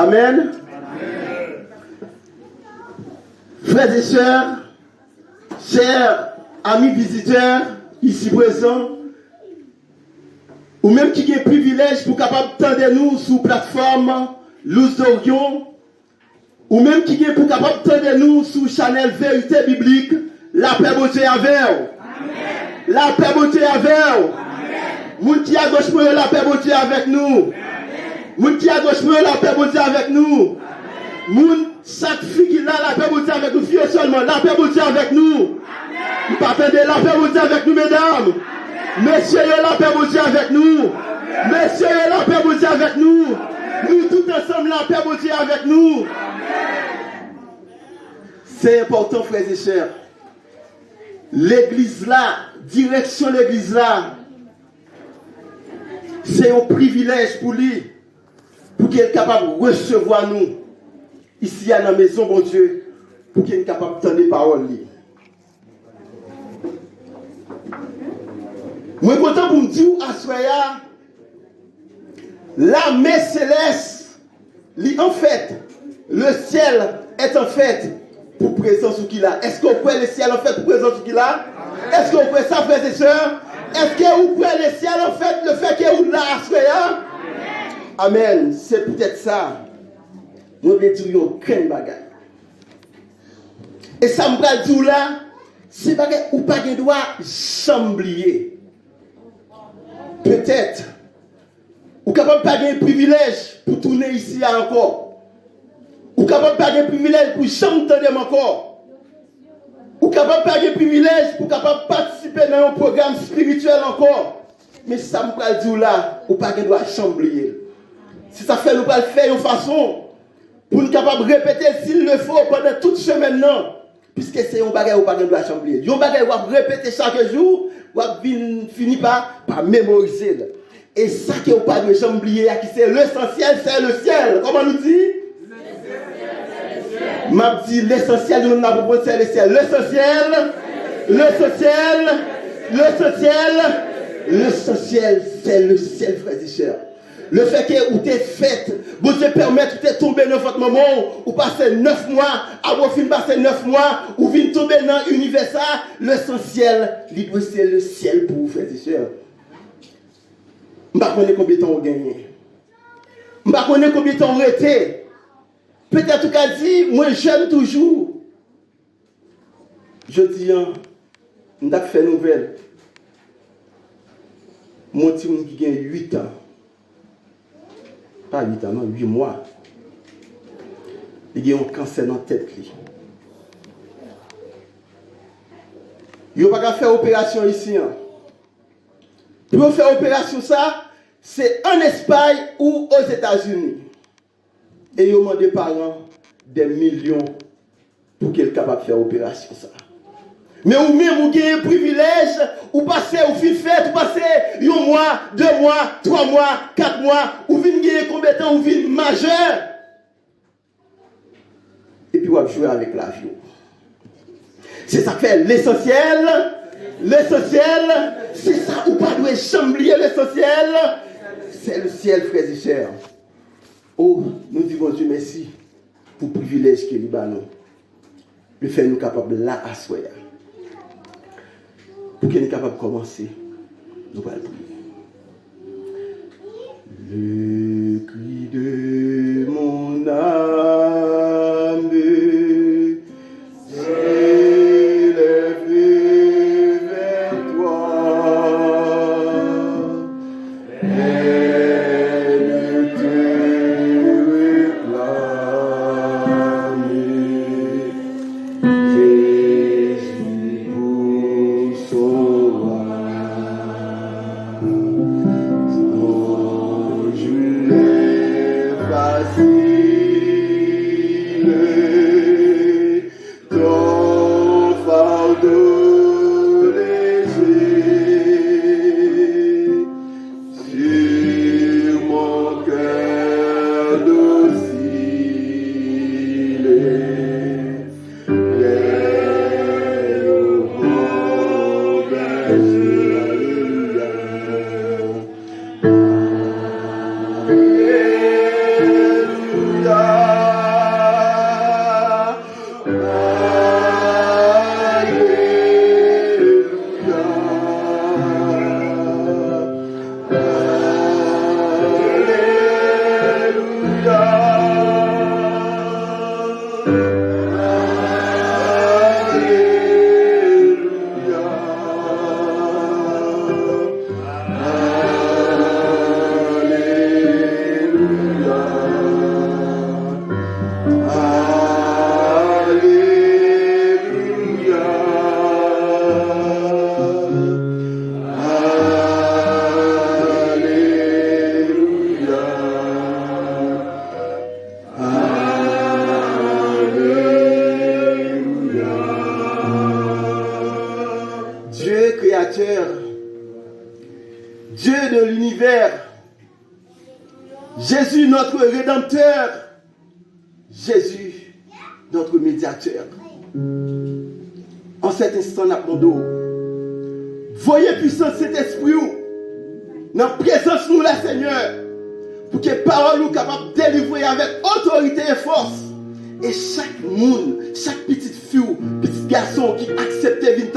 Amen. Frères et sœurs, chers amis visiteurs ici présents, ou même qui ont privilège pour capable tendre nous sur plateforme Luz d'Orion, ou même qui ont pour capable tendre nous sur Channel Vérité Biblique, la paix beauté avec vous. La paix beauté avec vous. Moun qui a gauche pour la paix beauté avec nous. Moun qui a gauche pour la paix beauté avec nous. Moun chaque fille qui a la paix beauté avec nous, fille seulement, la paix beauté avec nous. Nous pas perdre la paix beauté avec nous, mesdames. Messieurs, la paix beauté avec nous. Messieurs, la paix beauté avec nous. Nous tous ensemble, la paix beauté avec nous. C'est important, frères et sœurs. L'église là, direction l'église là, c'est un privilège pour lui, pour qu'il soit capable de recevoir nous, ici à la maison, bon Dieu, pour qu'il soit capable de donner parole. Je suis content pour me dire, à Soya, la messe céleste, en fait, le ciel est en fait pour présence qu'il a. Est-ce qu'on peut le ciel en fait pour présence qu'il a? Est-ce qu'on peut ça, frères et sœurs? Est-ce que vous pouvez le ciel en fait, le fait que vous l'avez à Soya? Amen. C'est peut-être ça. Nous devons dire aucun bagage. Et ça me va dire là, c'est bagage ou pas de droit chamblier. Peut-être, ou capable pas de privilège pour tourner ici encore. Ou capable pas de privilège pour chanter encore. Ou capable pas de privilège pour capable participer dans un programme spirituel encore. Mais ça me va dire là, ou pas de droit chamblier. Si ça fait, nous pas le faire de façon pour nous capable de répéter s'il le faut pendant toute semaine non. Puisque c'est un bagage ou pas de droit chamblier. Un bagage ou à répéter chaque jour. Ou finit par mémoriser. Et ça qui n'est pas de chamblier, c'est l'essentiel, c'est le ciel. Comment nous dit? M'a dit l'essentiel de notre propos, c'est le ciel. L'essentiel, c'est le ciel, frères et sœurs. Le fait que vous êtes fait, vous te permettre de tomber dans votre moment, ou passer 9 mois, avant de passer 9 mois, ou venir tomber dans l'univers, l'essentiel, c'est le ciel pour vous, frères et sœurs. Je ne sais pas combien de temps vous gagnez. Je ne sais pas combien de temps vous êtes. Peut-être qu'à dire, moi j'aime toujours. Je dis, je vais faire une nouvelle. Mon petit qui gagne 8 ans. Pas 8 ans, non, 8 mois. Il y a un cancer dans la tête. Il n'y a pas faire opération ici. Pour faire opération, ça, c'est en Espagne ou aux États-Unis. Et il y a des parents des millions pour qu'ils soient capables de faire opération. Ça. Mais ou même, vous avez un privilège, ou passez, ou fin fête, ou passez 1 mois, 2 mois, 3 mois, 4 mois, ou venez gagner combien de temps, ou venez majeur. Et puis, vous jouer avec l'avion. C'est ça qui fait l'essentiel. L'essentiel, c'est ça, ou pas doit chamblier l'essentiel. C'est le ciel, frères et sœurs. Oh, nous disons Dieu merci pour le privilège qu'il y a nous. Le fait nous capables là à soi. Pour qu'il soit capable de commencer, nous allons prier. Le cri de mon âme s'élève vers toi. Elle te réclame. Jésus pour sauveur. Non, je l'ai facile, ton fardeau léger, sur mon cœur docile, l'air au bon berger, alléluia. Jésus, notre rédempteur. Jésus, notre médiateur. En cet instant, nous avons voyez puissance cet esprit dans la présence nous, la Seigneur, pour que parole nous capable de délivrer avec autorité et force. Et chaque monde, chaque petite fille, petit garçon qui accepte de venir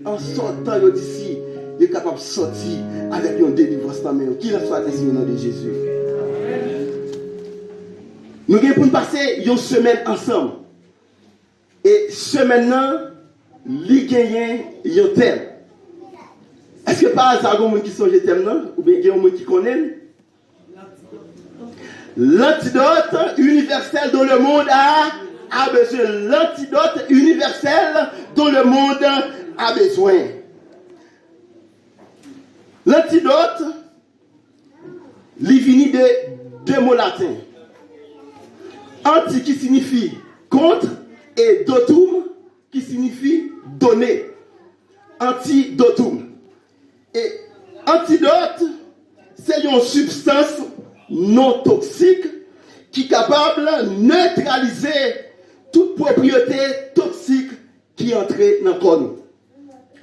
en sortant d'ici, il est capable de sortir avec une délivrance dans la main. Qu'il en soit ainsi au nom de Jésus. Nous allons pour nous passer une semaine ensemble. Et semaine-là, nous gagnons un thème. Est-ce que par hasard, il y a des gens qui sont le thème, non? Ou bien il y a des gens qui connaissent? L'antidote universel dont le monde a besoin. L'antidote universel dont le monde a besoin. L'antidote, il vient de deux mots latins. Anti qui signifie contre et dotum qui signifie donner. Antidotum. Et antidote, c'est une substance non toxique qui est capable de neutraliser toute propriété toxique qui entre dans le corps.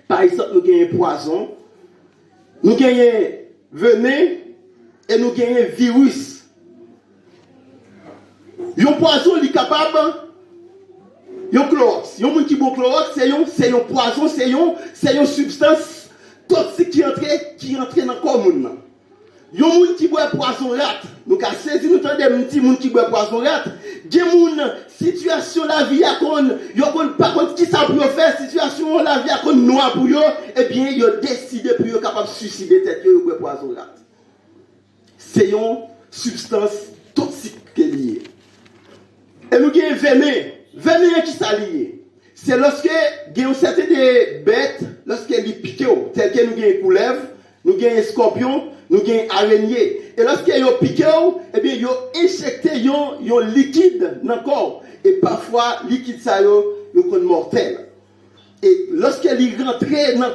Par exemple, nous avons poison, nous avons venin et nous avons virus. Un poison est capable, un Clorox. Un monde qui boit Clorox, c'est un poison, c'est une substance toxique qui entre dans le corps. Il y a des gens qui boivent poison rat. Nous avons saisi, nous avons des gens qui boivent poison rat. Il y a des gens, situation la vie à con, ils ne pas contre qui ça peut faire, situation la vie à con noir pour eux, eh bien, ils ont décidé pour eux capable de suicider tête ils boivent poison rat. C'est une substance toxique qui est liée. Et nous avons venin. Venin qui s'allie. C'est lorsque il y a certaines bêtes, lorsqu'elles piquent, telles que nous avons des couleuvres, nous avons des scorpions, nous avons des araignées. Et lorsqu'elles piquent, eh bien, ils ont injecté un liquide dans le corps. Et parfois, le liquide, ça est mortel. Et lorsqu'elle rentre dans le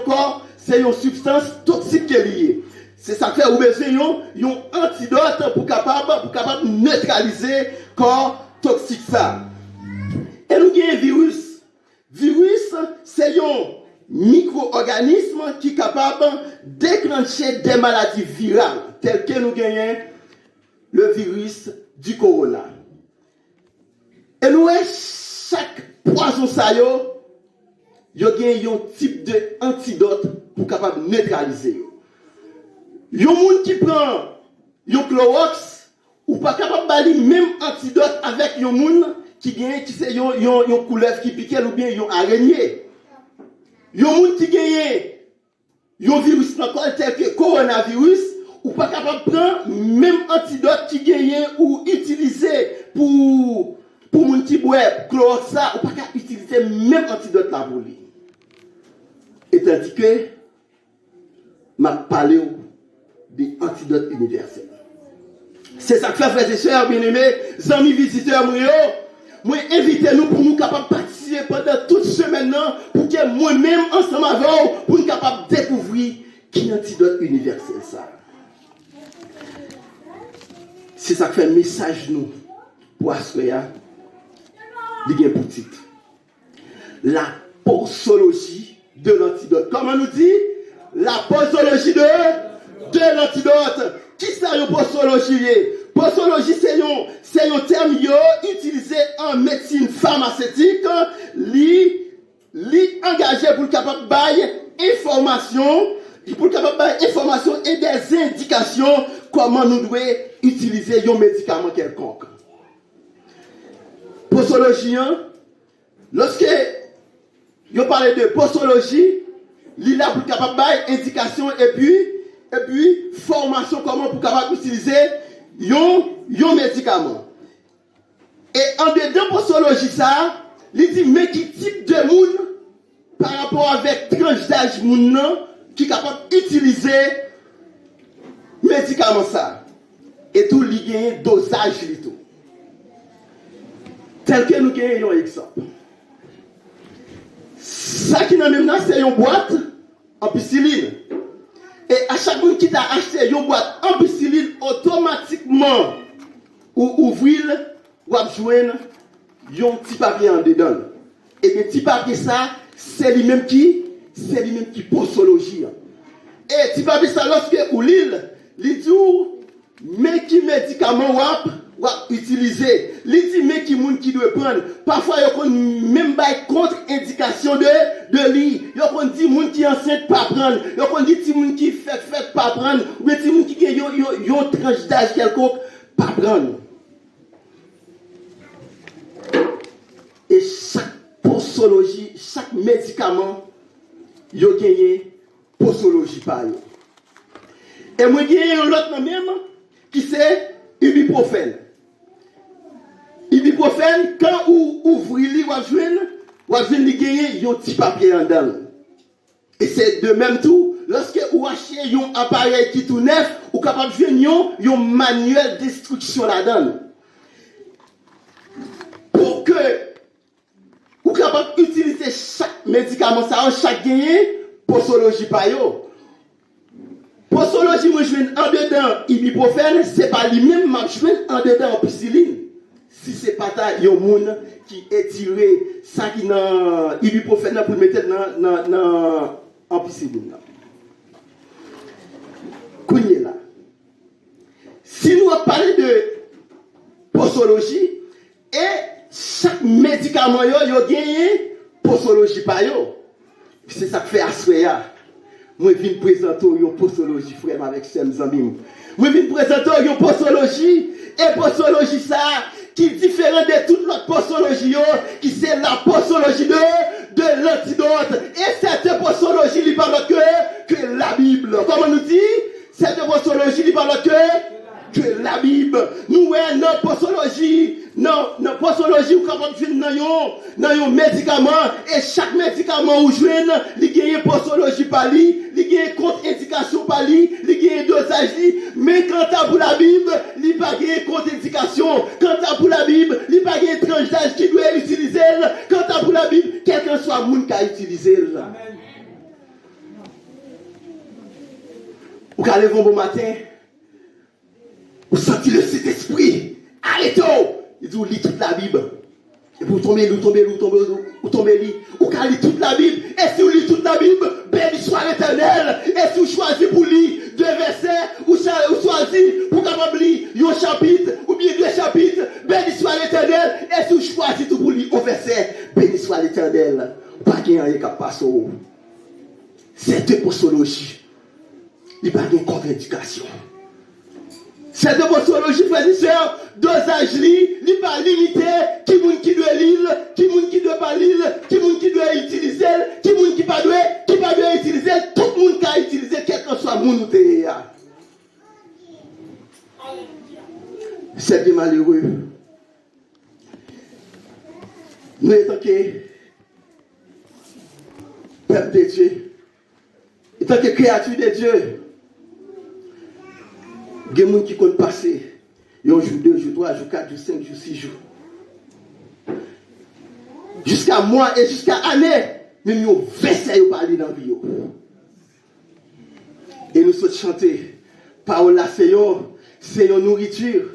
corps, c'est une substance toxique qui est liée. C'est ça qui fait besoin d'un antidote pour capable neutraliser le corps toxique ça. Et nous avons un virus. Virus, c'est un micro-organisme qui est capable de déclencher des maladies virales, telles que nous gagnons le virus du corona. Et nous avons chaque poison ça il y a un type d'antidote pour capable neutraliser. Il y a des gens qui prend un Clorox ou pas capable de balayer même antidote avec un monde qui gagne qui c'est une couleuvre qui pique ou bien une araignée. Il y a des gens qui gagne un virus tel que coronavirus ou pas capable de prendre même antidote qui gagne ou utiliser pour moun qui boit Clorox ça ou pas capable utiliser même antidote là pour lui. Et tandis que m'a parlé des antidotes universels. C'est ça que fait, frères et sœurs, bien-aimés, amis visiteurs, moi, invitez-nous pour nous capables de participer pendant toute semaine, pour que moi-même, ensemble avec vous, pour nous capables de découvrir qui est l'antidote universel, ça. C'est ça que fait un message, nous, pour Assoya, il y a un pour titre. La posologie de l'antidote. Comment nous dit? La posologie de l'antidote. Qui c'est une posologie? Posologie, c'est un terme utilisé en médecine pharmaceutique, engagé pour le capable de information, et des indications comment nous devons utiliser un médicament quelconque. Posologie, lorsque vous parlez de posologie, il est là pour capable de indication et puis formation comment pour capable d'utiliser un médicament. Et en dedans posologie ça, il dit mais qui type de monde par rapport avec tranche d'âge moun qui est capable d'utiliser médicament ça. Et tout il y a un dosage tout. Tel que nous gagnons un exemple. Ça qui est même là, c'est une boîte en piscine. Et à chaque monde qui t'a acheté une boîte ampicilline, automatiquement, ou ouvrir, ou joindre un petit papier en dedans. Et le petit papier, ça, c'est lui-même qui posologie. Et petit papier, ça, lorsque ou l'île, il dit, mais qui médicament ou utiliser, il dit, mais qui moun qui doit prendre. Parfois, il y a même pas contre-indication de lui. Il y a dit, moun qui enceinte pas prendre. Il y a dit, moun qui fait pas prendre. Ou bien, moun qui a une tranche d'âge quelconque, pas prendre. Et chaque posologie, chaque médicament, il y a gagné posologie par eux. Et moi, il y a un autre même qui c'est ibuprofène. Ibuprofène, quand vous ouvrez vous avez gagné un petit papier en dedans. Et c'est de même tout, lorsque vous achetez un appareil qui est tout neuf, vous êtes capable de jouer un manuel d'instruction là-dedans. Pour que vous êtes capable d'utiliser chaque médicament, ça a chaque gagné, posologie par yo. Posologie, moi je viens en dedans ibuprofène, c'est pas lui-même, je viens en dedans ampicilline. Si c'est pas ta, il y a un monde qui étire ça qui dans ibuprofène pour le mettre dans ampicilline. Kounye là. Si nous parlons de posologie, et chaque médicament yo gagné posologie par yo. C'est ça que fait Asweya. Moi je viens présenter une posologie frère avec Sem Zambim. Moi je viens présenter une posologie et posologie ça qui est différent de toute notre posologie qui c'est la posologie de l'antidote. Et cette posologie lui parle que la Bible. Comment nous dit? Cette posologie lui parle que la Bible. Nous avons notre posologie. Non, notre posologie, vous capable de dans un médicament. Et chaque médicament, vous jouez, il y a une posologie par lui, il y a une contre-indication par lui, il y a un dosage. Mais quand tu as pour la Bible, il n'y a pas de contre-indication. Quand tu as pour la Bible, il n'y a pas de tranche d'âge qui doit utiliser. Quand tu as pour la Bible, quelqu'un soit le monde qui a utilisé. Amen. Vous allez un bon matin, vous sentez le Saint-Esprit. Arrêtez! Il dit, vous lisez toute la Bible. Et vous tombez, vous tombez, vous allez toute la Bible. Et si vous lisez toute la Bible, béni soit l'Éternel. Et si vous choisissez pour lire 2 versets, vous choisissez pour capable lire un chapitre, ou bien 2 chapitres, béni soit l'Éternel. Et si vous choisissez tout pour lire un verset, béni soit l'Éternel. Pas qu'il y ait un qui passe. C'est posologie. Il n'y a pas de contre-indication. Cette posologie, frères et sœurs, dosage li, il n'est pas limité. Qui doit lire, qui doit pas lire, qui doit utiliser, qui pas doit utiliser, tout le monde qui a utilisé, quel que soit le monde où tu es. C'est bien malheureux. Nous, étant que peuple de Dieu, étant que créature de Dieu, il y a des gens qui comptent passer. Il y a un jour, 2 jours, 3 jours, 4 jours, 5 jours, 6 jours. Jusqu'à mois et jusqu'à année, même nous verset parler dans la vie. Et nous sommes chanter. Parole là, c'est une nourriture.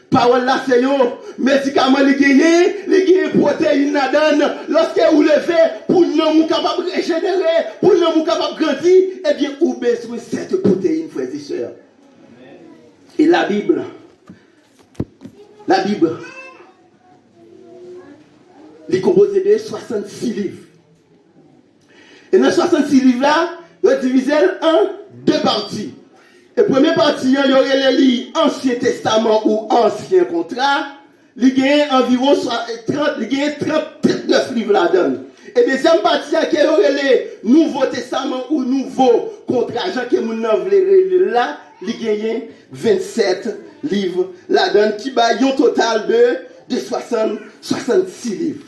Parole là, c'est un médicament, les gagnent protéines là-dedans. Lorsque vous levez, pour nous capable de régénérer, pour nous capable de grandir, eh bien, vous avez besoin de cette protéine, frères et sœurs. Et la Bible, elle est composée de 66 livres. Et dans 66 livres-là, il est divisé en 2 parties. Et la première partie, il y aurait les livres Ancien Testament ou Ancien Contrat. Il y a environ 39 livres là-dedans. Et la deuxième partie, il y aurait les Nouveau Testament ou Nouveau Contrat. Jean qui est là, il y a 27 livres là-dedans qui baillent un total de 66 livres.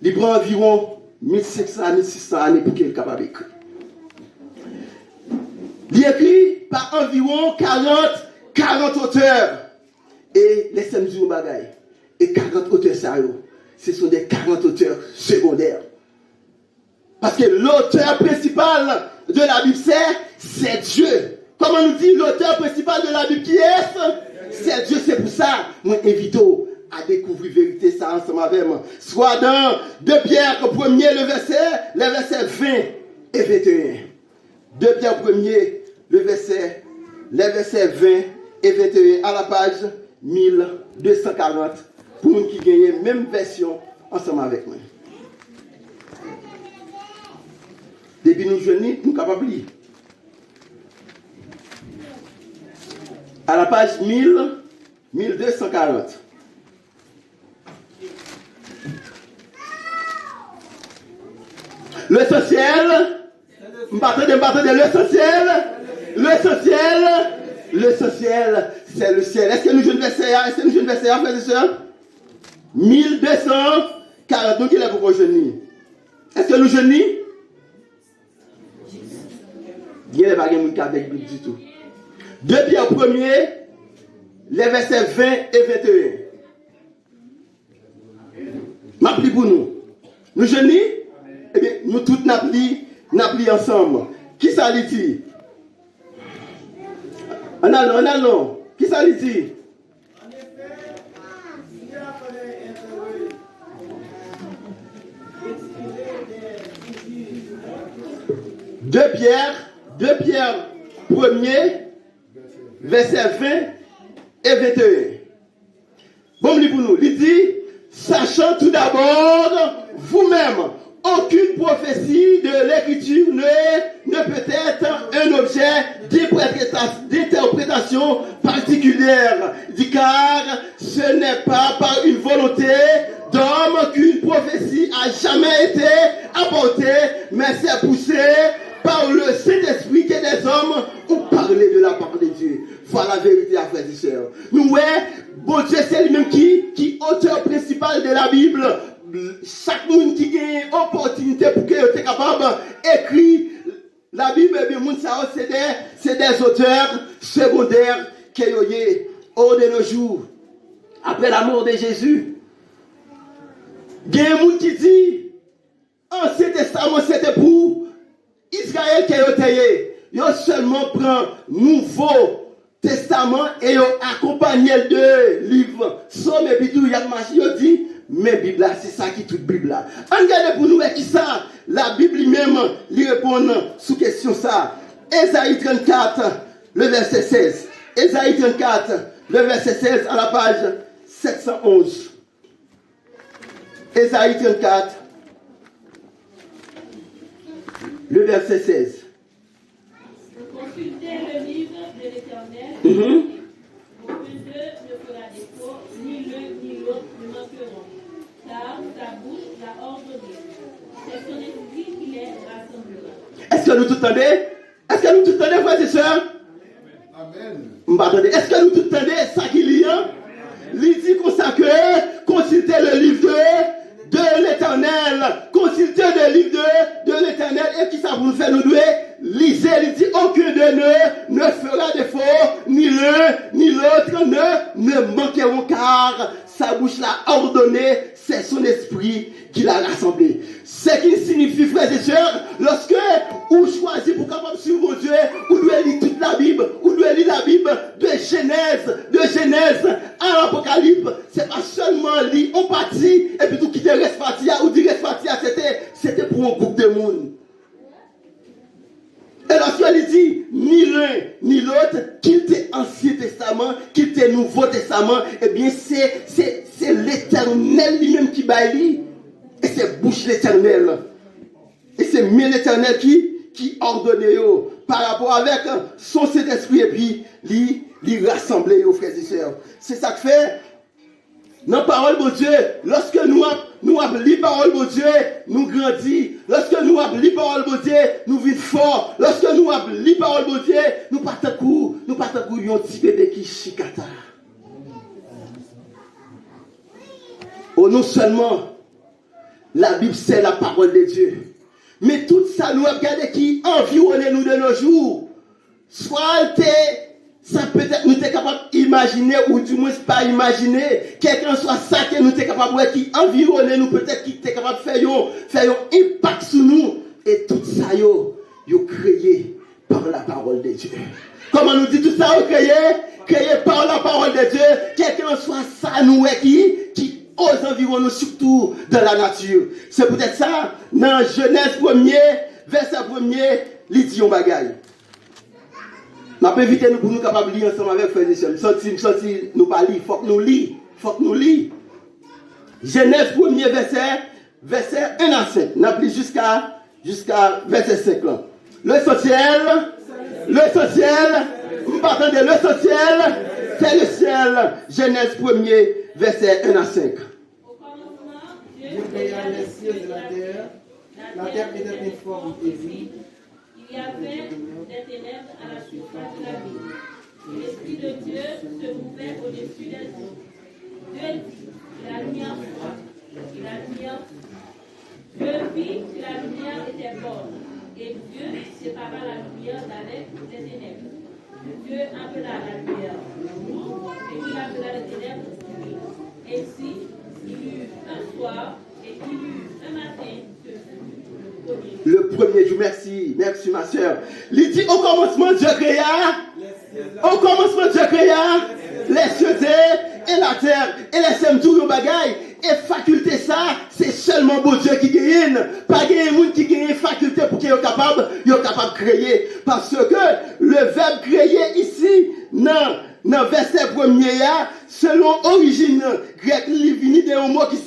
Il prend environ 1500 à 1600 années pour qu'il soit capable d'écrire. Il est écrit par environ 40 auteurs. Et laissez-moi dire un bagage. Et 40 auteurs sérieux, ce sont des 40 auteurs secondaires. Parce que l'auteur principal de la Bible, c'est Dieu. Comment nous dit l'auteur principal de la Bible qui est? C'est Dieu. C'est pour ça, moi invite à découvrir la vérité ça ensemble avec moi. Soit dans 2 Pierre 1er, le verset 20 et 21. 2 Pierre 1er, le verset 20 et 21 à la page 1240 pour nous qui gagnent même version ensemble avec moi. Depuis nous jeunes, nous sommes capables de lire. À la page 1240. L'essentiel, l'essentiel, c'est le ciel. Est-ce que nous jeunes versets, frères et sœurs? 1240, donc il est pour jeunes. Est-ce que nous jeunes? Il n'y a pas de monde avec Bible du tout. 2 Pierre 1er, les versets 20 et 21. M'appli pour nous. Nous jeunes? Eh bien, nous tous n'appli ensemble. Qui ça lui dit? En allons. Qui ça lui dit? Deux Pierre 1er, verset 20 et 21. Bon, pour nous, il dit, sachant tout d'abord vous-même, aucune prophétie de l'écriture ne peut être un objet d'interprétation particulière. Dit car ce n'est pas par une volonté d'homme qu'une prophétie a jamais été apportée, mais c'est poussé par le Saint-Esprit que des hommes ont parlé de la parole de Dieu. Voilà la vérité, frères et sœurs. Nous, bon Dieu, c'est lui-même qui auteur principal de la Bible. Chaque monde qui a une opportunité pour qu'il soit capable d'écrire la Bible, c'est des auteurs secondaires qui ont eu de nos jours. Après la mort de Jésus, il y a un monde qui dit Ancien Testament c'était pour Israël qui a été. Ils seulement prend Nouveau Testament et ils accompagné de livres. Somme et tout, il y a marché, il dit mais Bible là, c'est ça qui est toute Bible là. Regardez pour nous, qui ça? La Bible lui-même lui répond sous question ça. Ésaïe 34, le verset 16. Ésaïe 34, le verset 16 à la page 711. Ésaïe 34, le verset 16. Consultez le livre de l'Éternel. Aucun d'eux ne fera défaut, ni l'un ni l'autre ne manqueront. Car sa bouche l'a ordonné. C'est son esprit qui les rassemblera. Est-ce que nous tout entendez, frères et sœurs? Amen. Est-ce que nous tout entendez ça qu'il y a? Il dit consacré, consultez le livre de l'Éternel. Consultez le livre de l'Éternel. Et qui ça vous fait nous douer? Lisez, il dit aucun de nous ne fera défaut, ni l'un ni l'autre ne manqueront, car sa bouche l'a ordonné, c'est son esprit qui l'a rassemblé. Ce qui signifie, frères et sœurs, lorsque vous choisissez pour capable suivre Dieu, vous devez lire toute la Bible, vous devez lire la Bible de Genèse à l'Apocalypse. C'est pas seulement lire en partie et puis tout quitter reste partie, ou dire reste partie, c'était pour un groupe de monde. Et lorsqu'il dit ni l'un ni l'autre, qu'il était Ancien Testament, qu'il était Nouveau Testament, eh bien c'est l'Éternel lui-même qui baille. Et c'est bouche l'Éternel. Et c'est mieux l'Éternel qui ordonne par rapport avec son Saint-Esprit et puis lui rassembler aux frères et sœurs. C'est ça que fait. Dans la parole de Dieu, lorsque nous avons lu la parole de Dieu, nous grandissons. Lorsque nous avons lu la parole de Dieu, nous vivons fort. Lorsque nous avons lu la parole de Dieu, nous partons un petit bébé qui chicata. Oh, non seulement la Bible c'est la parole de Dieu, mais tout ça nous regarde qui environne nous de nos jours. Soit ça peut-être nous sommes capables d'imaginer, ou du moins pas imaginer, quelqu'un soit ça que nous sommes capables de qui environne nous, peut-être qui est capable de faire un impact sur nous. Et tout ça, yo créé par la parole de Dieu. Comment nous dit tout ça, créé par la parole de Dieu, quelqu'un soit ça, nous, qui aux environs nous, surtout dans la nature. C'est peut-être ça, dans Genèse 1er, verset 1er, il dit un bagaille. Je vais inviter nous pour nous capables de lire ensemble avec frères et sœurs. Je nous pas lire, il faut que nous lisons. Genèse 1er, verset 1 à 5. Nous appelons jusqu'à verset 5. Là. L'essentiel, vous m'entendez, l'essentiel, c'est le ciel. Genèse 1er, verset 1 à 5. Au commencement, Dieu créa les cieux et la terre. La terre était informe et vide. Il y avait des ténèbres à la surface de la vie. L'Esprit de Dieu se mouvait au-dessus des eaux. Dieu dit, la lumière soit. Et la lumière fut. Dieu vit que la lumière était bonne. Et Dieu sépara la lumière d'avec les ténèbres. Dieu appela la lumière jour et il appela les ténèbres nuit. Ainsi, il y eut un soir et il y eut un matin que fut le premier jour. Merci ma soeur. Il dit au commencement Dieu créa. Au commencement Dieu créa les cieux et la terre. Et laissez-moi tout le bagaille. Et faculté ça, c'est seulement bon Dieu qui gagne. Pas gagne monde qui gagne faculté pour qu'il soit capable de créer. Parce que le verbe créer ici, dans verset premier, selon origine grecque, il vient d'un mot qui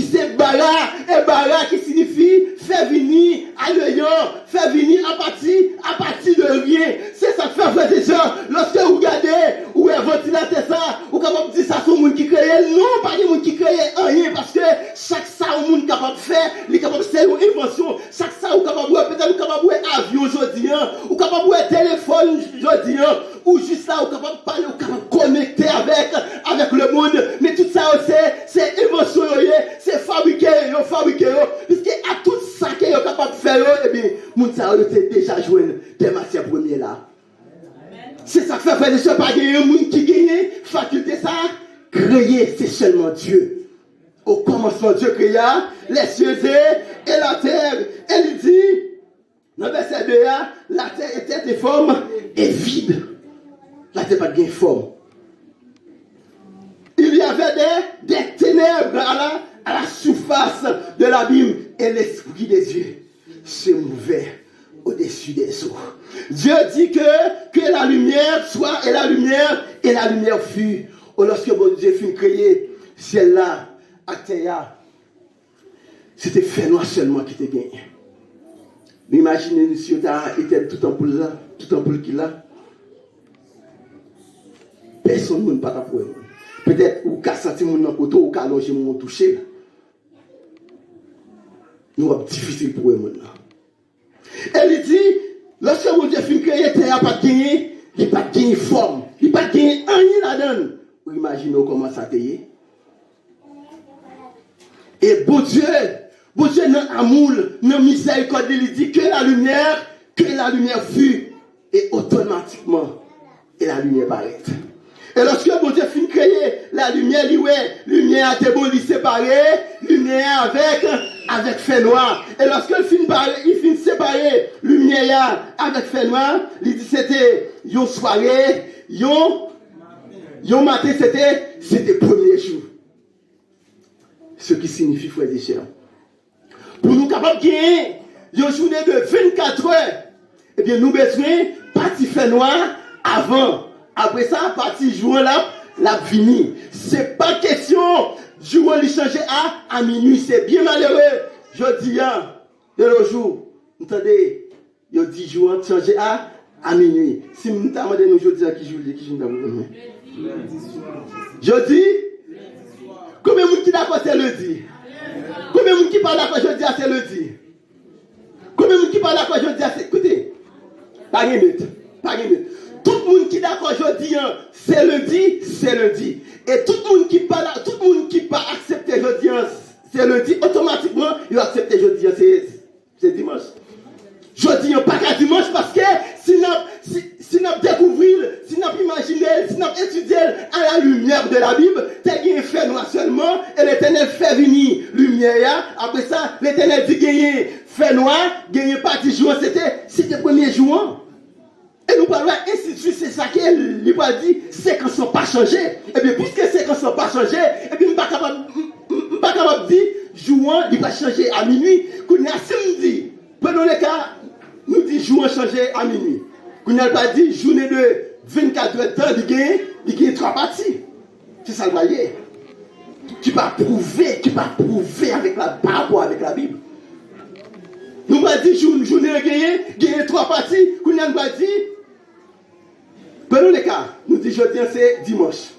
c'est bara. Et bara qui signifie faire venir à l'œil, faire venir à partir de rien. C'est ça que fait frère et sœurs. Lorsque vous regardez, ou est ventilateur ça, ou capable de dire ça sur le monde qui crée. Non, pas le monde qui crée rien, parce que chaque ça, le monde capable de faire, il est capable de faire une invention. Chaque ça, ou capable de peut-être capable de avion aujourd'hui, ou capable de téléphone aujourd'hui, ou juste là, ou capable de parler, ou capable de connecter avec le monde. Mais tout ça aussi, c'est invention, c'est fabriqué, puisque à tout ça qu'il est capable de faire, eh bien, moun ça a déjà joué des matières premières là. C'est ça que fait frère et sœurs, pas gagner un monde qui gagne faculté ça. Créer, c'est seulement Dieu. Au commencement, Dieu créa les cieux et la terre. Et il dit, dans le verset 2, la terre était informe et vide. La terre pas de forme. Il y avait des ténèbres à la surface de l'abîme et l'esprit des dieux se mouvait au-dessus des eaux. Dieu dit que la lumière soit et la lumière fut. Lorsque bon Dieu fut créé, ciel-là, à terre, c'était fait noir seulement qui était gagné. Mais imaginez, monsieur, était tout en boule qu'il a. Personne ne peut pas pour eux. Peut-être ou qu'à sentir mon côté ou qu'à loger mon toucher. Nous avons difficile pour eux maintenant. Elle dit, lorsque mon Dieu fait créer terre, il n'a pas gagné forme, il n'a pas gagné rien là-dedans. Vous imaginez comment ça paye. Et bon Dieu dans l'amour, dans miséricorde, il dit que la lumière fut, et automatiquement, et la lumière paraît. Et lorsque bon Dieu finit de créer la lumière, lumière a été bon, il séparé, lumière avec fait noir. Et lorsqu'il finit de séparer lumière avec fait noir, il dit c'était une soirée, un matin, c'était premier jour. Ce qui signifie, frères et sœurs, pour nous capables de gagner une journée de 24 heures, eh bien nous besoin partir fait noir avant. Après ça, partie jour là, la fini. C'est pas question jour lui changer à minuit. C'est bien malheureux. Je dis de le jour. Vous entendez? Je dis jour changer à minuit. Si vous demandez nous je dis qui joue je dis combien de monde qui d'accord c'est lundi? Combien de monde qui parle d'accord je dis c'est lundi? Combien de monde qui parle d'accord je dis c'est écoutez. Pas une minute. Tout le monde qui est d'accord aujourd'hui, c'est lundi. Et tout le monde qui pas accepter aujourd'hui, c'est lundi, automatiquement, il va accepter aujourd'hui, c'est dimanche. Jeudi, pas qu'à dimanche, parce que si nous découvrir, si nous imaginer, si nous étudier à la lumière de la Bible, t'as gagné fait noir seulement, et l'Éternel fait venir lumière. Après ça, l'Éternel dit gagner fait noir, gagner pas 10 jours, c'était premier jour. Et nous parlons ainsi de suite, c'est ça qu'il va dire, c'est qu'on ne sont pas changés. Et bien, puisque c'est qu'on ne sont pas changés, et bien, je ne suis pas capable de dire, jouant, il va changer à minuit. Quand nous dit, prenons le cas, nous dit jouant changer à minuit. Quand nous pas dit, journée de 24 heures, il gagne 3 parties. C'est ça le voyez. Qui va prouver avec par rapport avec la Bible. Nous va dire, journée gagne 3 parties. Quand nous va dire, prenons le cas, nous disons jeudi c'est dimanche.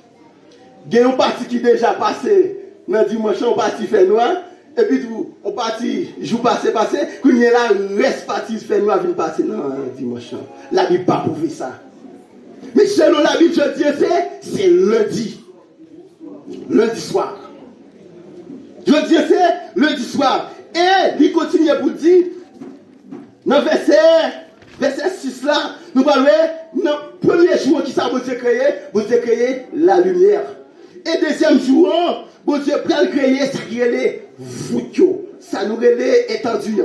Il y a une partie qui est déjà passée dans dimanche, on partie fait noir, et puis on partie jour passé, quand il y a là, reste partie fait noir, vient passer dans dimanche. La Bible pas prouvé ça. Mais selon la Bible, jeudi c'est lundi. Lundi soir. Jeudi c'est lundi soir. Et il continue pour dire, dans verset 6 là, nous parlons dans le premier jour qui ça vous créé la lumière. Et deuxième jour, vous Dieu peut créer ça qui est les voûtes, ça nous est étendu.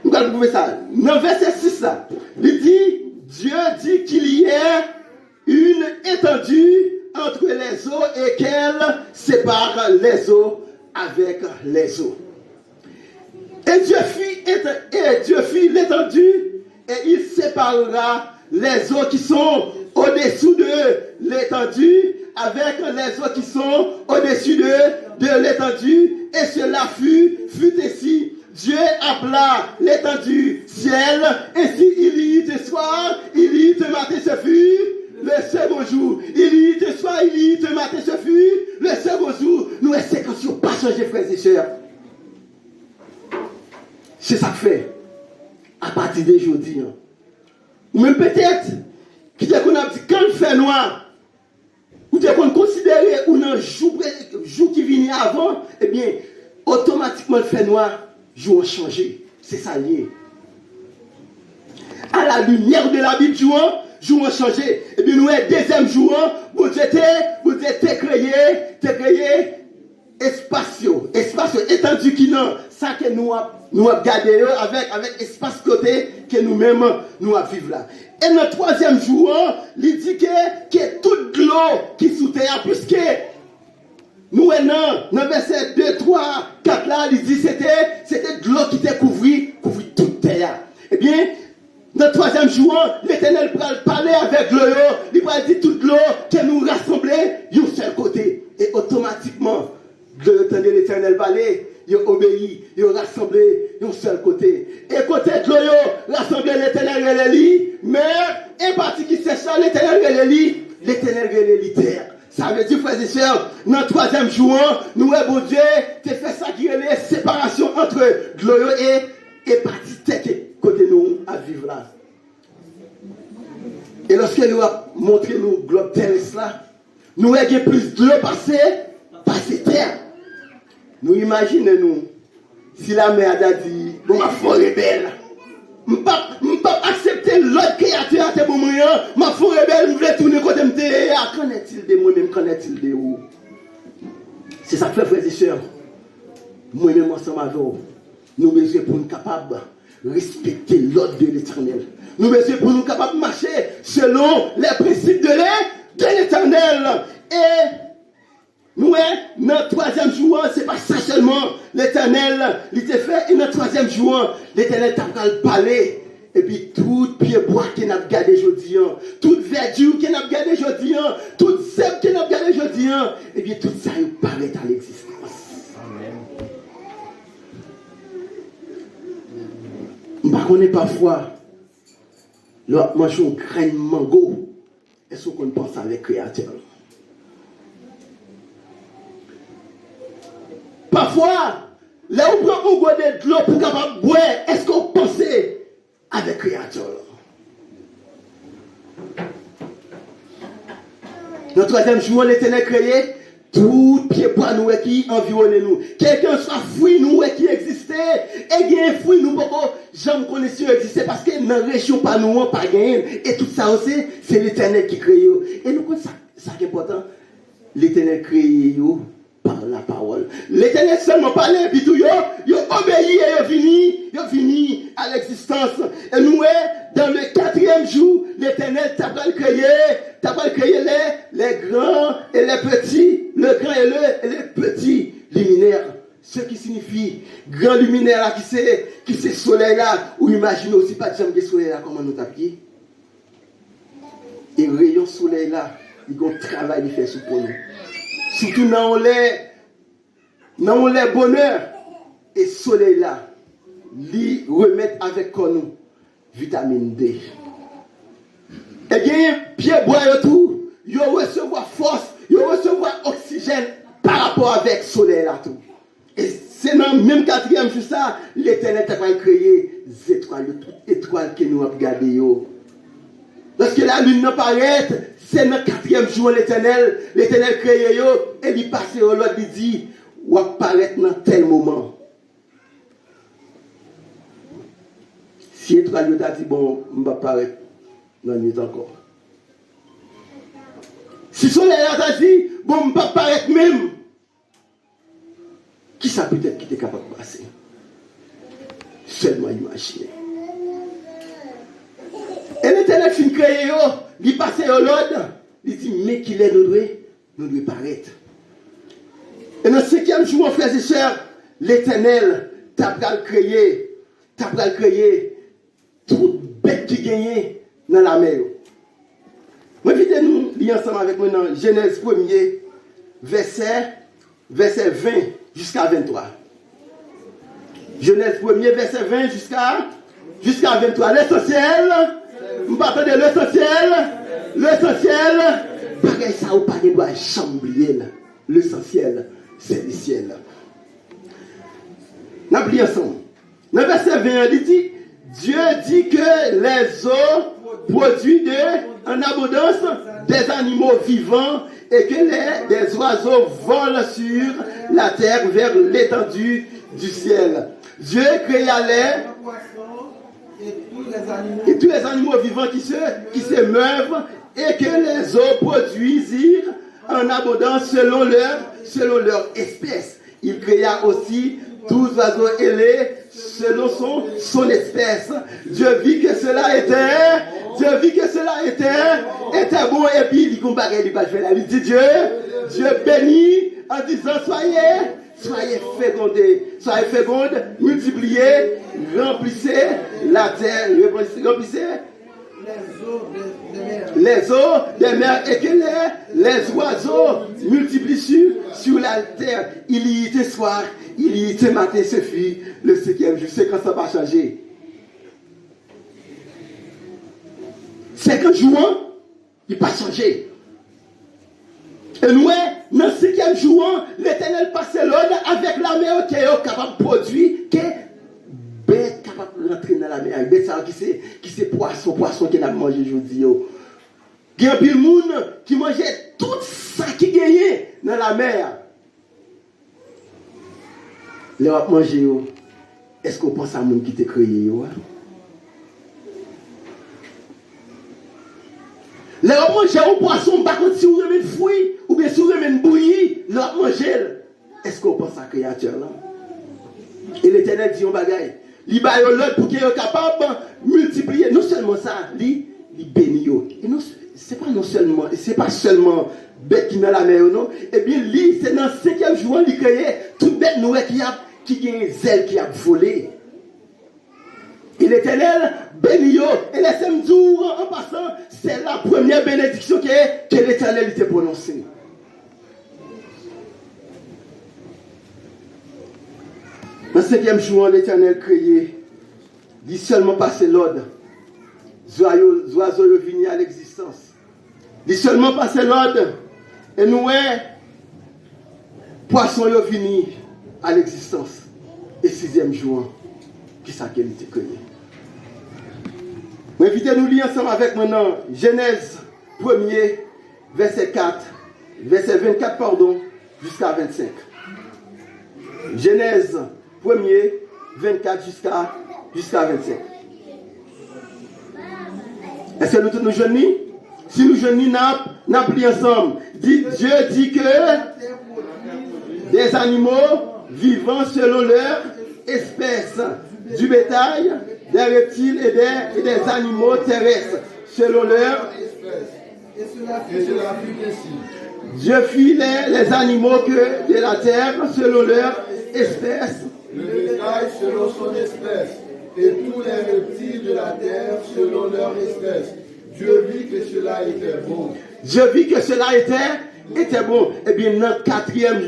Nous allons prouver ça. Dans verset 6 là, il dit, Dieu dit qu'il y ait une étendue entre les eaux et qu'elle sépare les eaux avec les eaux. Et Dieu fit l'étendue et il séparera les eaux qui sont au-dessous de l'étendue avec les eaux qui sont au-dessus de l'étendue. Et cela fut ainsi. Dieu appela l'étendue ciel. Ainsi il y eut soir, il y eut matin, ce fut le second jour. Il y eut soir, il y eut matin, ce fut le second jour. Nous essayons de ne pas changer, frères et sœurs. C'est ça que fait. À partir d'aujourd'hui. Ou même peut-être, qu'on a dit, quand il fait noir, ou qu'on considère ou dans le jour qui vient avant, eh bien, automatiquement le fait noir, jour a changé. C'est ça lié. À la lumière de la Bible, jour a changé. Eh bien, nous, deuxième jour, vous êtes créé espace étendu qui non, ça que nous avons gardé avec espace côté que nous-mêmes nous avons vivre là. Et le troisième jour, il dit que toute l'eau qui sous terre, puisque nous dans verset 2, 3, 4 là, il dit c'était de l'eau qui était couvrit toute terre. Eh bien, dans le troisième jour, l'Éternel parlait avec l'eau, il va dire toute l'eau que nous rassemblait d'un seul côté. Et automatiquement, de l'Éternel parler, il obéit, il rassemblé d'un seul côté. Et côté de l'eau, rassemblé l'Éternel et lui, mais et partie qui c'est ça, l'Éternel et lui, l'Éternel et lui terre. Ça veut dire, frères et sœurs, dans le troisième jour, nous, bon Dieu, tu fais ça qui est la séparation entre l'eau et partie tête côté nous à vivre là. Et lorsque nous a montré nous globe terrestre là, nous avons plus de l'eau passer terre. Nous imaginons si la mer a dit, bon, ma forêt est belle. Je ne peux pas accepter l'autre créateur à tes moments. Ma forêt est belle, je veux tourner côté de moi. Qu'en est-il de moi-même, qu'en est-il de vous? C'est ça que fait, frères et sœurs. Moi-même, ensemble avec vous, nous besoin pour nous capables de respecter l'ordre de l'Éternel. Nous besoin pour nous capables de marcher selon les principes de l'Éternel. Et nous, dans le troisième jour, ce n'est pas ça seulement. L'Éternel, il t'a fait. Et dans le troisième jour, l'Éternel t'a parlé. Et puis, tout pied bois qu'il n'a pas gardé aujourd'hui, toute verdure qu'il n'a pas gardé aujourd'hui, toute sève qu'il n'a pas gardé aujourd'hui, et bien, tout ça, il paraît à l'existence. Je ne connais pas parfois, lorsque moi je graine mango, est-ce qu'on pense à le Créateur? Parfois, là où on prend de l'eau pour capable boire, est-ce qu'on pense avec le Créateur? Dans le troisième jour, l'Éternel créé tout pied bois nous qui environnait nous. Quelqu'un soit fruit nous qui existait, et il y a un fruit nous pour jamais connaissons exister parce que dans la région pas nous pas gagné. Et tout ça aussi, c'est l'Éternel qui crée. Et nous connaissons ça qui est important. L'Éternel crée par la parole. L'Éternel seulement parlait et puis tout, il obéit et il venu à l'existence. Et nous, dans le quatrième jour, t'as pas créé les grands et les petits, le grand et les petits luminaires. Ce qui signifie grand luminaire là, qui c'est soleil là, ou imaginez aussi pas de jambe de soleil là, comment nous tapions. Et rayon soleil là, il y a un travail de faire sur pour nous. Surtout dans les bonheur et soleil là, lui remettre avec nous vitamine D. Et bien, pied bois et tout, il recevoir force, il recevoir oxygène par rapport avec soleil là tout. Et c'est dans le même quatrième jour ça, l'Éternel t'a créé les étoiles que nous avons regardées. Lorsque la lune apparaît, c'est dans le quatrième jour l'Éternel créé et il passe au l'autre, il dit, ou apparaître dans tel moment. Si l'étoile t'a dit, bon, je vais apparaître dans la nuit encore. Si le soleil t'a dit, bon, je ne vais pas apparaître même. Qui ça peut-être qui est capable de passer? Seulement imaginer. Et l'Éternel fin créé, il passe au l'autre, il dit, mais qu'il est, nous devons paraître. Et dans le 5e jour, frères et sœurs, l'Éternel t'a créé toute bête qui gagne dans la mer. Invitez-nous, lire ensemble avec moi dans Genèse 1er, verset 20 jusqu'à 23. Genèse 1er, verset 20 jusqu'à 23. L'essentiel, vous parlez de l'essentiel, pareil ça ou pas de doit chambrier. L'essentiel, c'est le ciel. Nous prions ensemble. Dans le verset 20, il dit, Dieu dit que les eaux produisent en abondance des animaux vivants et que des oiseaux volent sur la terre vers l'étendue du ciel. Dieu créa et tous les animaux vivants qui se meuvent et que les eaux produisent en abondance selon leur espèce. Il créa aussi 12 oiseaux ailés selon son espèce. Dieu vit que cela était bon et puis il dit qu'on va faire là. Il dit Dieu bénit en disant soyez fécondes, multipliez, remplissez la terre, remplissez les eaux des mers et que les oiseaux multiplient sur la terre. Il y était soir, il y était matin, ce fut le 5e jour. C'est quand ça va changer. 50 jours, il n'a pas changé. Et nous, dans le 5e jour, l'Éternel passe l'ordre avec la mer qui est capable de produire, qui est bête capable de rentrer dans la mer. Bête ça qui c'est poisson qu'il a mangé aujourd'hui. Il y a un peu de monde qui mangeait tout ça qui gagnait dans la mer. Les va manger. Est-ce qu'on pense à monde qui t'a créé? Les va manger un poisson, par contre, si vous avez un fruit, ou bien si vous avez une bouillie, les va manger. Est-ce qu'on pense à la créature là? Et l'Éternel dit un bagaille. Il va l'autre pour qu'il soit capable de multiplier. Non seulement ça, il bénit. Et non, c'est pas seulement bête qui est dans la mer, non. Et bien, lui, c'est dans le 5e jour, il crée toute bête nouvelle qui a des ailes qui a volé. Et l'Éternel bénit. Et les 5 jours en passant, c'est la première bénédiction que l'Éternel était prononcée. Dans le 5e jour, l'Éternel créé, dit seulement passer l'ordre. Oiseaux venus à l'existence. Dit seulement passer l'ordre. Et nous, poissons venus à l'existence. Et 6e jour, qui ça qu'il était créé. Invitez-nous lire ensemble avec maintenant Genèse 1er, verset 24, jusqu'à 25. Genèse 1er, 24 jusqu'à 25. Est-ce que nous jeunes? Si nous jeunes, nous prions ensemble. Dieu dit que des animaux vivant selon leur espèce, du bétail, des reptiles et des animaux terrestres, selon leur Et cela fut ainsi. Dieu fit les animaux que de la terre selon leur espèce. Le bétail selon son espèce, et tous les reptiles de la terre selon leur espèce. Dieu vit que cela était bon. Dieu vit que cela était bon. Eh bien,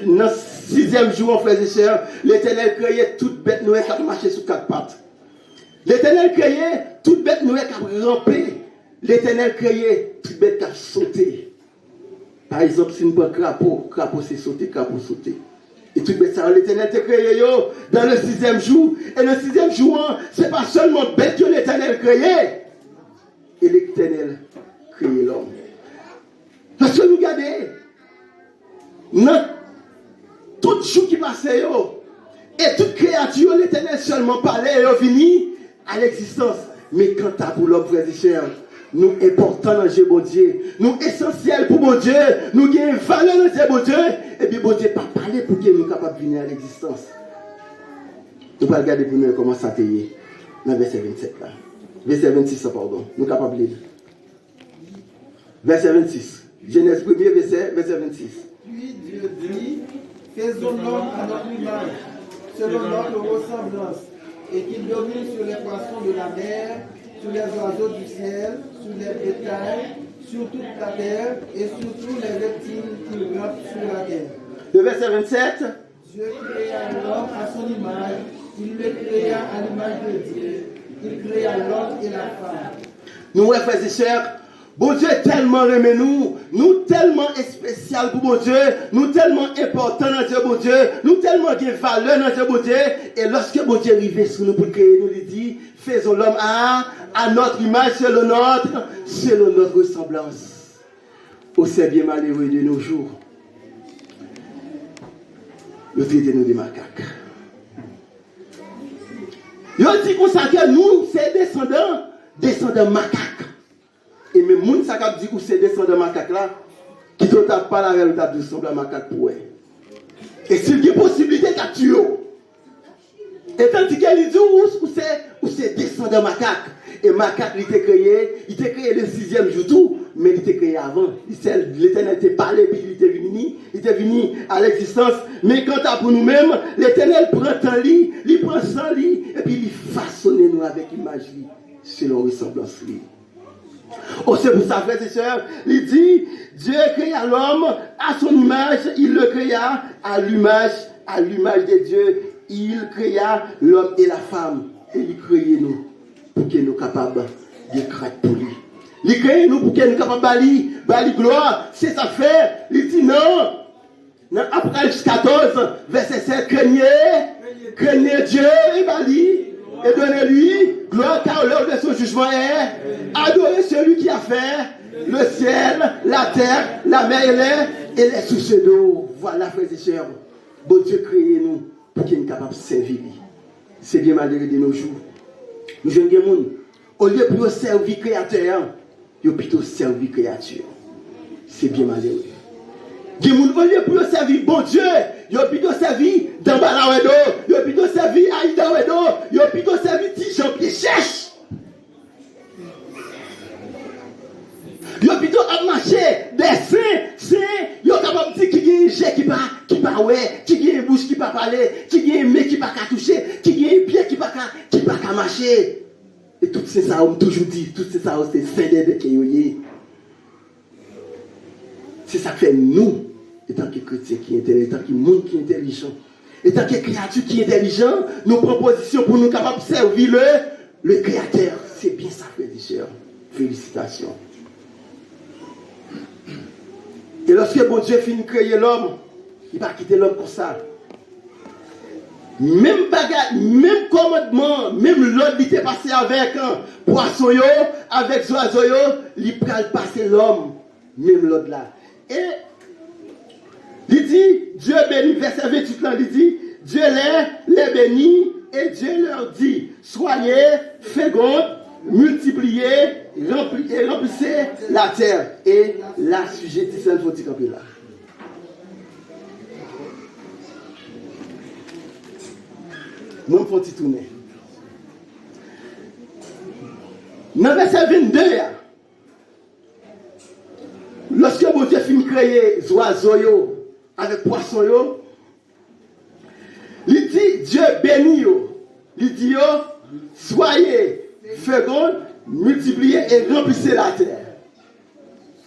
notre sixième jour, frères et sœurs, l'Éternel créait toute bête noire qui marchait sur quatre pattes. L'Éternel créait toute bête noire qui rampait. L'Éternel créait toute bête qui sautait. Par exemple, si nous prenons crapaud c'est sauter, crapaud sauter. Et toute bête ça, l'Éternel t'a créé dans le sixième jour. Et le sixième jour, ce n'est pas seulement bête que l'Éternel créait. Et l'Éternel créait l'homme. Parce que nous regardons, tout jour qui passait, et toute créature, l'Éternel seulement parlait et venu à l'existence. Mais quant à vous, l'homme, frères et sœurs, nous importants dans Dieu, bon Dieu, nous essentiels pour bon Dieu, nous gagnons valeur dans Dieu, bon Dieu, et puis bon Dieu n'a pas parlé pour que nous soyons capables de venir à l'existence. Nous allons regarder pour nous comment ça a été dans le verset 27 là. Verset 26, pardon. Nous sommes capables de lire. Verset 26. Genèse 1er, verset 26. Puis Dieu dit, faisons l'homme à notre image, selon notre ressemblance, et qu'il domine sur les poissons de la mer, sur les oiseaux du ciel, sur les bétails, sur toute la terre, et sur tous les reptiles qui rampent sur la terre. Le verset 27. Dieu créa l'homme à son image, il le créa à l'image de Dieu, il créa l'homme et la femme. Nous, frères et sœurs, bon Dieu tellement aimé nous tellement spécial pour bon Dieu, nous tellement importants dans Dieu, bon Dieu, nous tellement de valeur dans Dieu, bon Dieu, et lorsque bon Dieu arrive sur nous pour créer, nous lui dit, faisons l'homme à notre image, selon notre ressemblance. Au c'est bien malheureux de nos jours. Nous traitons nous des macaques. Ils dit qu'on sait que nous, c'est descendants macaques. Et même moun ça cap dit que c'est descendants macaques là, qui ne tape pas la réalité de semblant macaque pour eux. Et s'il y a possibilité de tuer. Et tandis qu'il dit où c'est descendants macaques. Et macaque il était créé le sixième jour tout, mais il était créé avant. L'Éternel était parlé, puis il était venu à l'existence. Mais quant à pour nous-mêmes, l'Éternel prend temps lit, il prend sang lit, et puis il façonne nous avec l'image lit, selon ressemblance lit. Oh, c'est pour ça, frères et sœurs, il dit, Dieu créa l'homme à son image, il le créa à l'image de Dieu, il créa l'homme et la femme, et il créa nous pour que nous soyons capables de craquer pour lui. Il crée nous pour que nous soyons capables de bali gloire, c'est ça fait, il dit non, dans Apocalypse 14, verset 7, craignez Dieu et bali. Et donnez-lui gloire car l'heure de son jugement est adorer celui qui a fait le ciel, la terre, la mer et les sources d'eau. Voilà, frères et sœurs. Bon Dieu créé nous pour qu'il soit capable de servir. C'est bien malheureux de nos jours. Nous jeunes gens, au lieu de servir créateur, ils plutôt servir créature. C'est bien malheureux. Au lieu de servir bon Dieu, ils ont plutôt servi Dambala Wedo, ils ont plutôt servi Aïda Wedo, ils ont plutôt servi Tijan Piechèche. Ils ont plutôt marché des saints, ils ont capable de dire qu'il y a un jet qui pas ouais, qu'il y a une bouche qui pas parler, qu'il y a un main qui pas toucher, qu'il y a un pied qui pas marcher. Et tout ça, on toujours dit, tout ça, c'est saint de Kéyoye. C'est ça que fait nous. Étant que chrétiens qui est intelligent, étant que monde qui est intelligent, étant que créature qui est intelligent, nos propositions pour nous capables de servir le Créateur. C'est bien ça, frères et sœurs. Félicitations. Et lorsque bon Dieu finit de créer l'homme, il va quitter l'homme comme ça. Même bagarre, même commandement, même l'autre qui était passé avec un poisson, avec oiseau, il va passer l'homme, même l'autre là. Et il dit, Dieu bénit, verset 28 là, il dit, Dieu les bénit et Dieu leur dit, soyez fécondes, multipliez, remplissez la terre. Et la sujet, il faut dire là. Moi, il faut tourner. Dans verset 22, créé les oiseaux avec poissons yo. Il dit Dieu bénit yo. Il dit yo, soyez féconds, multipliez et remplissez la terre.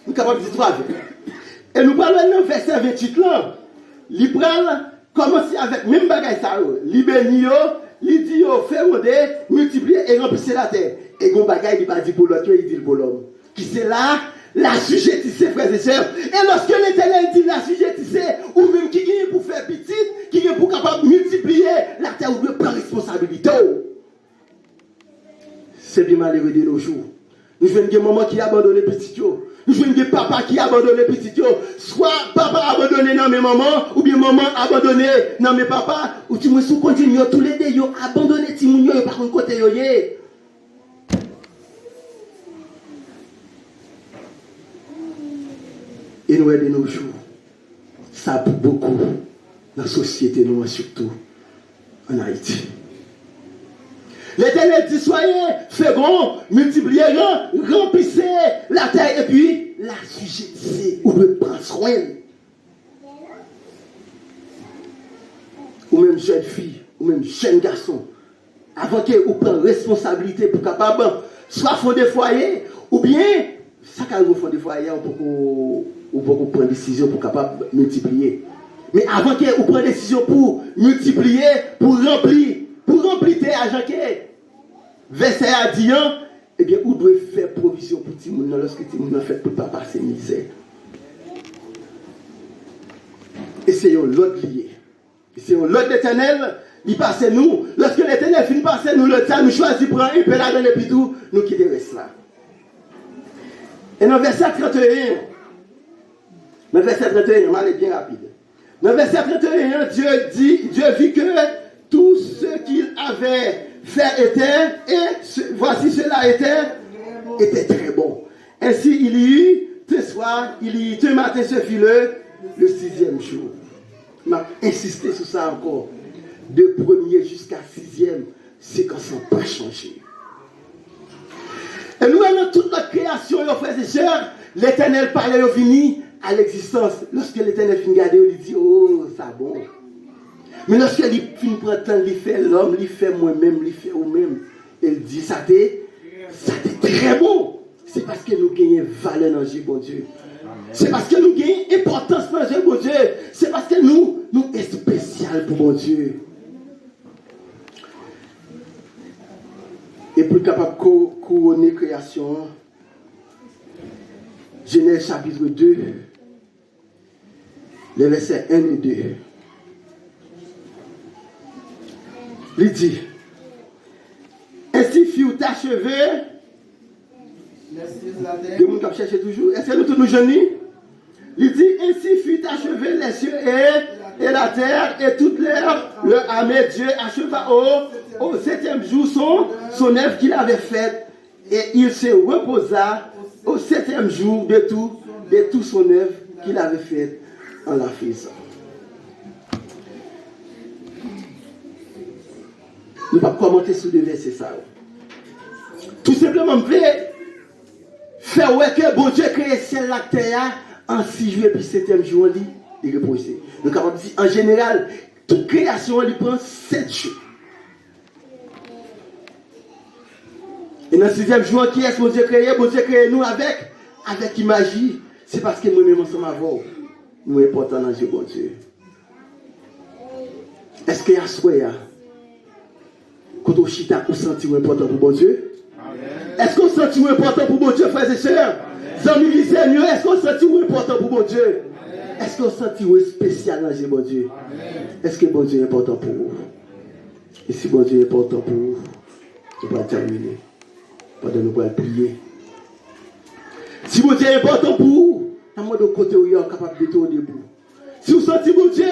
Nous sommes capables de dire 3 versets. Et nous parlons dans le verset 28 là. Il prend commencer avec même bagaille ça. Il bénit yo, il dit yo, fécondez, multipliez et remplissez la terre. Et gon bagaille il pas dit pour l'autre, il dit pour l'homme. Qui c'est là la sujettissée, frères et sœurs. Et lorsque l'Éternel dit la sujettissée, ou même qui vient pour faire petite, qui vient pour capable multiplier, la terre ou doit prendre responsabilité. C'est bien malheureux de nos jours. Nous jouons des mamans qui abandonnent petit yo. Nous jouons des papas qui abandonnent petit yo. Soit papa abandonné dans mes mamans, ou bien maman abandonné dans mes papas, ou tu me sous continue tous les deux yo abandonné ti moun yo par contre côté yo yé. Et nous, de nos jours, ça pour beaucoup dans la société, nous, surtout en Haïti. L'Éternel dit, soyez féconds, multipliez, remplissez la terre et puis la sujettissez ou le prendre soin. Ou même jeune fille, ou même jeune garçon, avant que vous preniez responsabilité pour capable soit fonder foyer, ou bien, ça quand vous fondez foyer, ou pour prendre décision pour capable multiplier. Mais avant que vous preniez décision pour multiplier, pour remplir tes agents que verset à dire, eh bien, vous devez faire provision pour tout le monde lorsque tout le monde fait pour ne pas passer misère. Essayons l'autre lié. Essayons l'autre d'éternel, il passe nous. Lorsque l'éternel finit par passer nous, le temps, nous choisissons pour un peu là dans les pitous, nous quittons là. Et dans le verset 31, le verset 31, on va aller bien rapide. Dans le verset 31, Dieu vit que tout ce qu'il avait fait était, et voici cela était très bon. Ainsi il y eut, ce soir, il y eut, ce matin, ce fut le 6e jour. Je vais insister sur ça encore. De 1er jusqu'à 6e, c'est qu'on ne s'en pas changé. Et nous, dans toute notre création, frères et sœurs, l'Éternel parlait au fini à l'existence. Lorsque l'Éternel finit de regarder, il dit, oh, ça bon. Mais lorsque il finit prendre temps, il fait l'homme, il fait moi-même, il fait vous-même. Il dit, ça t'est très bon. C'est parce que nous gagnons valeur dans Dieu, bon Dieu. C'est parce que nous gagnons importance dans Dieu, bon Dieu. C'est parce que nous sommes spécial pour bon Dieu. Et pour capable de couronner la création, Genèse chapitre 2, les versets 1 et 2. Il dit, ainsi fut achevé, de monde qui cherche toujours, est-ce que nous tous nous jeunes? Il dit, ainsi fut achevé les cieux et la terre et toute l'air, le Amen Dieu acheva au 7e jour son œuvre qu'il avait faite, et il se reposa au 7e jour de tout son œuvre qu'il avait faite en la faisant. Nous ne pouvons pas commenter sur le verset ça. Tout simplement, faire ouais que bon Dieu crée ciel la terre en 6 jours et puis 7e jour, il repose. Nous avons dit en général, toute création, il prend 7 jours. Et dans le 6e jour, qui est-ce que bon Dieu créé? Bon Dieu créé nous avec magie. C'est parce que nous-mêmes ensemble avant, nous sommes importants dans Dieu, bon Dieu. Est-ce qu'il y a souhait? Quand on chita, on sentit important pour bon Dieu? Est-ce qu'on sentit important pour bon Dieu, frères et sœurs? Amis Seigneur, est-ce qu'on sentit important pour bon Dieu? Est-ce qu'on sentit spécial dans Dieu, bon Dieu? Est-ce que bon Dieu est important pour vous? Et si bon Dieu est important pour vous, on va terminer. Pendant nous allons prier. Si bon Dieu est important pour vous, à moi de côté où vous êtes capable de tout debout. Si vous sentez bon Dieu,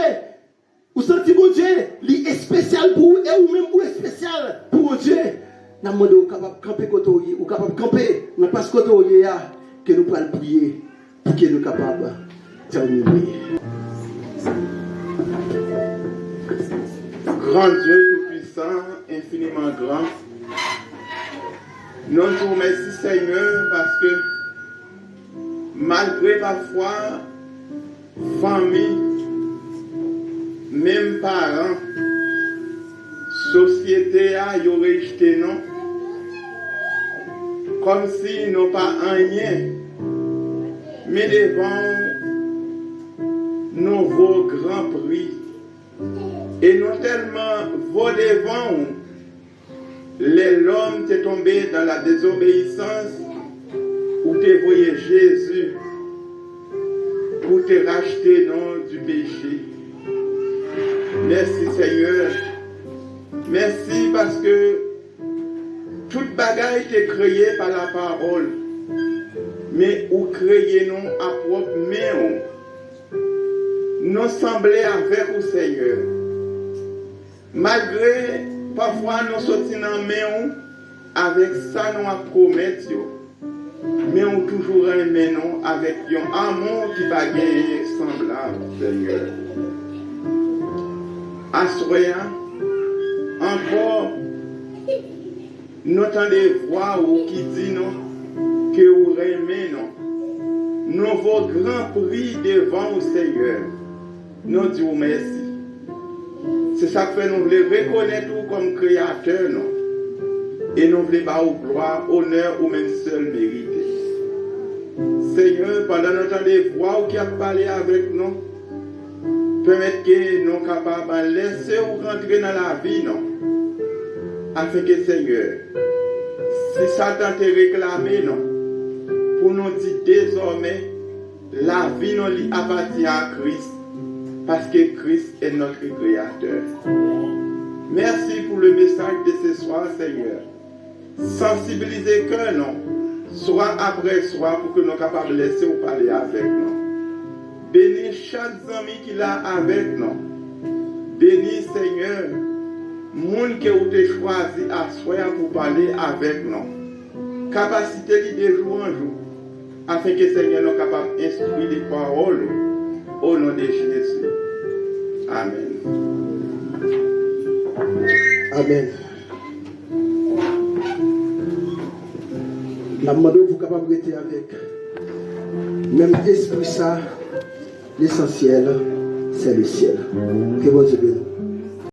il est spécial pour vous et vous-même vous êtes spécial pour bon Dieu. Nous sommes capables de camper côté ou capable de camper dans place côté où vous êtes que nous allons prier pour que nous soyons capables de terminer. Grand Dieu tout-puissant, infiniment grand, nous te remercions Seigneur parce que malgré parfois famille, même parents, société a yo rejeté non, comme si nous pas rien, mais devant nos vos grands prix, et nous tellement vos devant l'homme t'est tombé dans la désobéissance, ou te voyé Jésus pour te racheter non du péché. Merci Seigneur. Merci parce que toute bagaille est créée par la parole. Mais ou créer non à propre main. Nous sembler avec au Seigneur. Malgré parfois nous sortir dans main avec ça nous a promettre. Mais on toujours aimé non avec un amour qui va gagner semblable, Seigneur. Assoyant, encore, nous entendons des voix qui disent non, que vous aimez non. Nous vos grands prix devant au Seigneur. Nous disons merci. C'est ça que fait nous voulons reconnaître comme créateur non. Et nous voulons pas au gloire, honneur ou même seul mérite. Seigneur, pendant notre temps de voix qui a parlé avec nous, permettre que nous soyons capables de laisser ou rentrer dans la vie, non? Afin que Seigneur, si Satan te réclamé, non? Pour nous dire désormais, la vie nous appartient à Christ, parce que Christ est notre Créateur. Merci pour le message de ce soir, Seigneur. Sensibiliser que non. Soit après soit pour que nous soyons capables de laisser ou parler avec nous. Bénis chaque ami qui l'a avec nous. Bénis Seigneur, monde que vous avez choisi à soi pour parler avec nous. Capacité de jour en jour, afin que Seigneur nous capable d'instruire les paroles au nom de Jésus. Amen. Amen. La demande vous capable de rester avec. Même esprit ça, l'essentiel, c'est le ciel. Que bon Dieu bénisse.